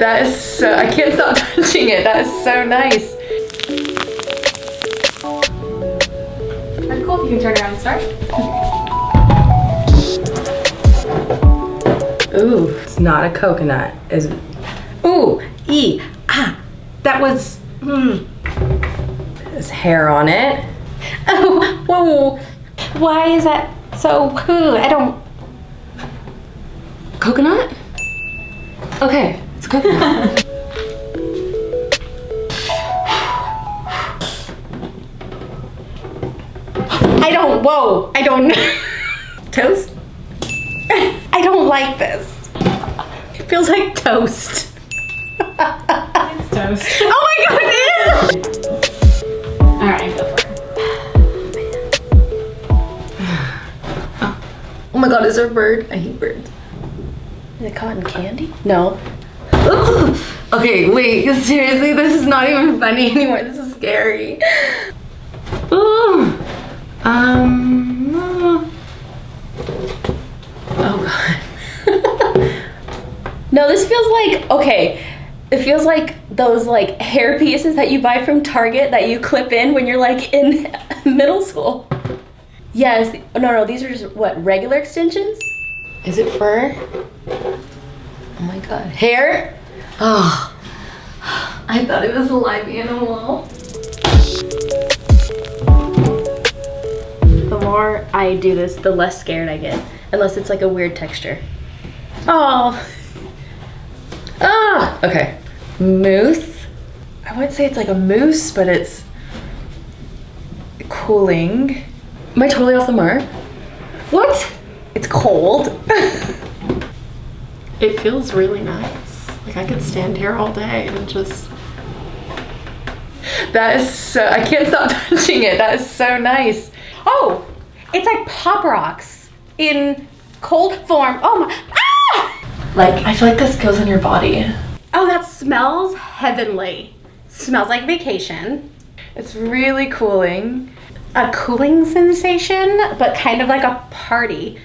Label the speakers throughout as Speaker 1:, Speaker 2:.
Speaker 1: That is so, I can't stop touching it. That is so nice.
Speaker 2: That's cool if you can turn around and start.
Speaker 1: Ooh, it's not a coconut, is it? Ooh, that was, There's hair on it.
Speaker 2: Oh, whoa. Why is that so cool? I don't.
Speaker 1: Coconut? Okay, it's coconut.
Speaker 2: I don't.
Speaker 1: Toast?
Speaker 2: I don't like this.
Speaker 1: It feels like toast.
Speaker 2: It's toast.
Speaker 1: Oh my god, it is!
Speaker 2: Alright, go for it.
Speaker 1: Oh my god, is there a bird? I hate birds. Is it cotton candy? No. Ugh. Okay, wait, seriously, this is not even funny anymore. This is scary. Ooh. Oh god. No, this feels like, okay, it feels like those like hair pieces that you buy from Target that you clip in when you're like in middle school. Yes, no, these are just what, regular extensions? Is it fur? Oh my god. Hair? Oh, I thought it was a live animal. The more I do this, the less scared I get. Unless it's like a weird texture. Oh. Ah, okay. Mousse. I wouldn't say it's like a mousse, but it's cooling. Am I totally off the mark? What? It's cold.
Speaker 3: It feels really nice. Like I could stand here all day and just...
Speaker 1: That is so, I can't stop touching it. That is so nice.
Speaker 2: Oh, it's like Pop Rocks in cold form. Oh my,
Speaker 1: Like, I feel like this goes in your body.
Speaker 2: Oh, that smells heavenly. Smells like vacation.
Speaker 1: It's really cooling.
Speaker 2: A cooling sensation, but kind of like a party,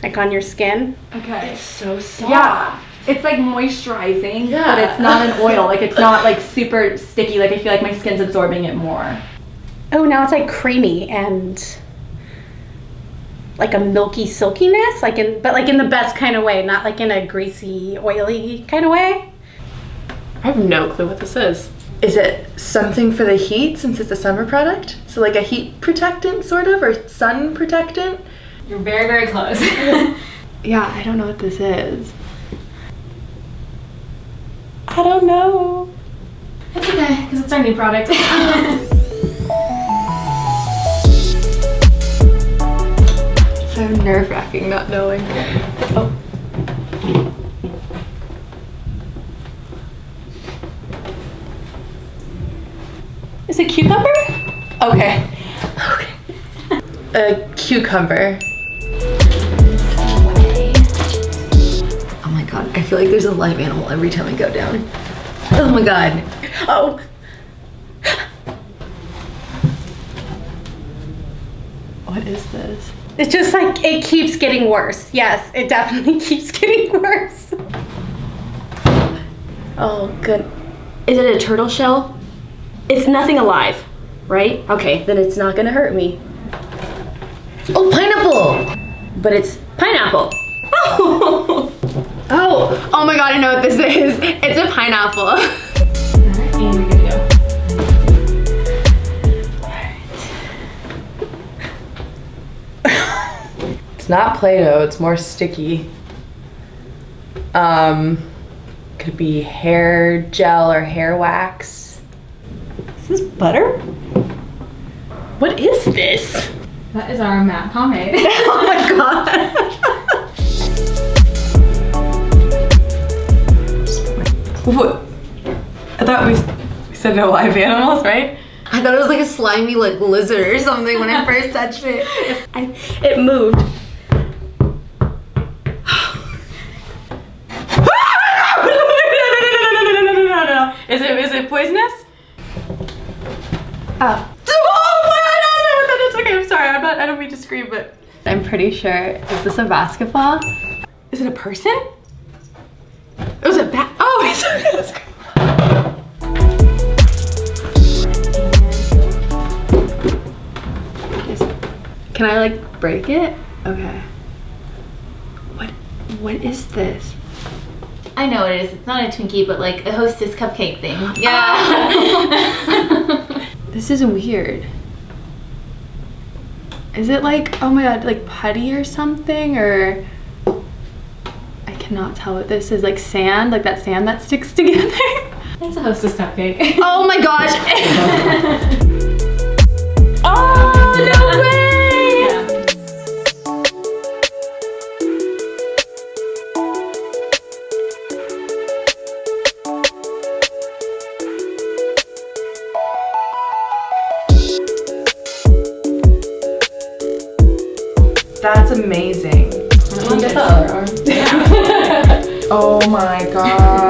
Speaker 2: like on your skin.
Speaker 3: Okay.
Speaker 1: It's so soft.
Speaker 3: Yeah. It's like moisturizing,
Speaker 1: Yeah.
Speaker 3: but it's not an oil. Like it's not like super sticky. Like I feel like my skin's absorbing it more.
Speaker 2: Oh, now it's like creamy and like a milky silkiness, but like in the best kind of way, not like in a greasy, oily kind of way.
Speaker 3: I have no clue what this is.
Speaker 1: Is it something for the heat since it's a summer product? So like a heat protectant sort of, or sun protectant?
Speaker 3: You're very, very close.
Speaker 1: Yeah, I don't know what this is.
Speaker 2: I don't know.
Speaker 3: It's okay, because it's our new product.
Speaker 1: So nerve-wracking not knowing. Oh.
Speaker 2: Is it cucumber?
Speaker 1: Okay. Okay. A cucumber. Oh my god, I feel like there's a live animal every time I go down. Oh my god.
Speaker 2: Oh.
Speaker 1: What is this?
Speaker 2: It's just like, it keeps getting worse. Yes, it definitely keeps getting worse.
Speaker 1: Oh, good. Is it a turtle shell? It's nothing alive, right? Okay, then it's not gonna hurt me. Oh, pineapple! But it's pineapple.
Speaker 3: Oh my god, I know what this is. It's a pineapple.
Speaker 2: Alright, and you're good to go.
Speaker 1: It's not Play-Doh, it's more sticky. Could be hair gel or hair wax.
Speaker 2: Is this butter?
Speaker 1: What is this?
Speaker 3: That is our matte pomade.
Speaker 1: Oh my god. What? I thought we said no live animals, right? I thought it was like a slimy like lizard or something when I first touched it.
Speaker 2: It moved.
Speaker 1: Is it poisonous?
Speaker 2: Oh.
Speaker 1: It's okay, I'm sorry. I don't mean to scream, but
Speaker 3: I'm pretty sure. Is this a basketball?
Speaker 1: is it a person? It was a bat. Oh,
Speaker 3: Can I like break it? Okay. What is this?
Speaker 4: I know what it is. It's not a Twinkie, but like a Hostess cupcake thing. Yeah.
Speaker 3: This is weird. Is it like, oh my god, like putty or something? Or I cannot tell what this is. Like sand, like that sand that sticks together.
Speaker 4: It's a Hostess cupcake.
Speaker 3: Oh my gosh.
Speaker 1: Oh, no way!
Speaker 5: That's amazing. Oh my god.